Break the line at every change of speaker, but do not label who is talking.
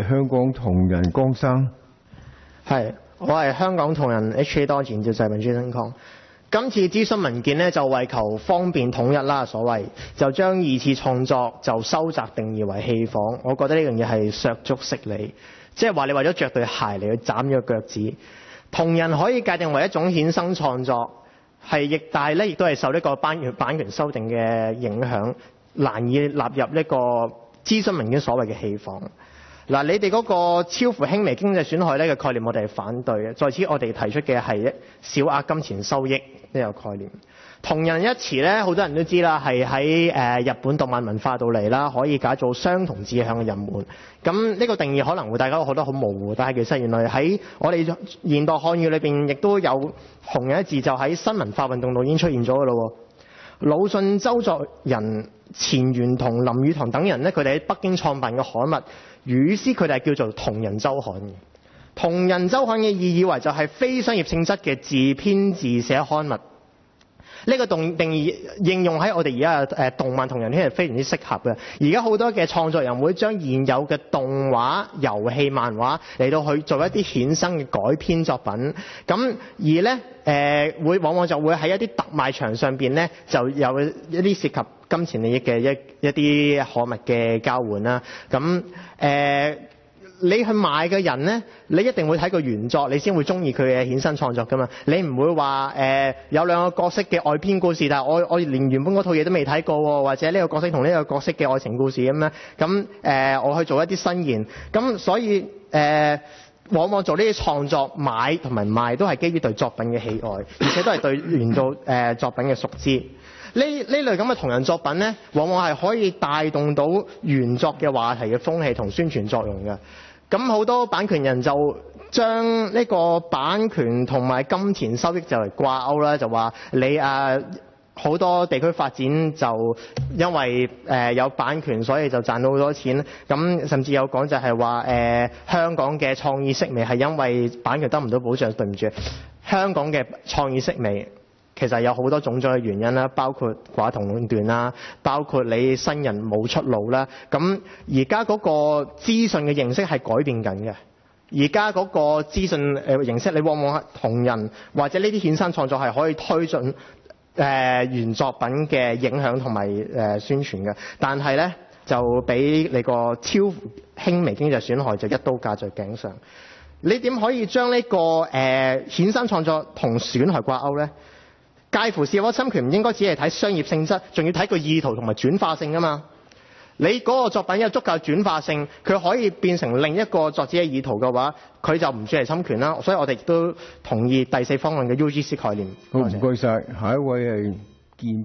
香港同人江生。
係，我係香港同人 HA 多元召集人朱新康。今次諮詢文件咧就為求方便統一啦，所謂就將二次創作就收窄定義為戲仿，我覺得呢樣嘢係削足適履，即係話你為咗着對鞋嚟去斬咗腳趾。同人可以界定為一種衍生創作，但係咧亦都係受呢個版權修訂嘅影響，難以納入呢個諮詢文件所謂嘅戲仿。嗱，你哋嗰個超乎輕微經濟損害呢個概念，我哋係反對嘅。在此，我哋提出嘅係小額金錢收益呢個概念。同人一詞咧，好多人都知啦，係喺日本動漫文化度嚟啦，可以解做相同志向嘅人們。咁呢個定義可能會大家覺得好模糊，但係其實原來喺我哋現代漢語裏邊，亦都有同人一字，就喺新文化運動度已經出現咗㗎咯。魯迅、周作人、錢玄同林語堂等人咧，佢哋喺北京創辦嘅刊物，語師佢哋係叫做同人週刊嘅。同人週刊嘅意義為就係非商業性質嘅自編自寫刊物。呢個定義應用喺我哋而家動漫同人圈係非常之適合嘅。而家好多嘅創作人會將現有嘅動畫、遊戲、漫畫嚟到去做一啲衍生嘅改編作品。咁而咧往往就會喺一啲特賣場上邊咧就有一啲涉及金錢利益嘅一啲刊物嘅交換啦。咁你去買嘅人咧，你一定會睇個原作，你先會中意佢嘅衍生創作噶嘛。你唔會話有兩個角色嘅外篇故事，但係我連原本嗰套嘢都未睇過喎，或者呢個角色同呢個角色嘅愛情故事咁樣，咁我去做一啲新言，咁所以往往做呢啲創作買同埋賣都係基於對作品嘅喜愛，而且都係對原作作品嘅熟知。呢類咁嘅同人作品咧，往往係可以帶動到原作嘅話題嘅風氣同宣傳作用嘅。咁好多版權人就將呢個版權同埋金錢收益就嚟掛鈎啦，就話你好多地區發展就因為有版權，所以就賺到好多錢。咁甚至有講就係話香港嘅創意式微係因為版權得唔到保障。對唔住，香港嘅創意式微其實有好多種嘅原因啦，包括寡頭壟斷啦，包括你新人冇出路啦。咁而家嗰個資訊嘅形式係改變緊嘅。而家嗰個資訊形式，你往往同人或者呢啲衍生創作係可以推進原作品嘅影響同埋宣傳嘅。但係咧就俾你個超輕微經濟損害就一刀架在頸上。你點可以將呢個衍生創作同損害掛鈎咧？介乎是否侵權唔應該只係睇商業性質，仲要睇個意圖同埋轉化性㗎嘛。你嗰個作品有足夠轉化性，佢可以變成另一個作者嘅意圖嘅話，佢就唔算係侵權啦。所以我哋亦都同意第四方案嘅 UGC 概念。
好，唔該晒，下一位係建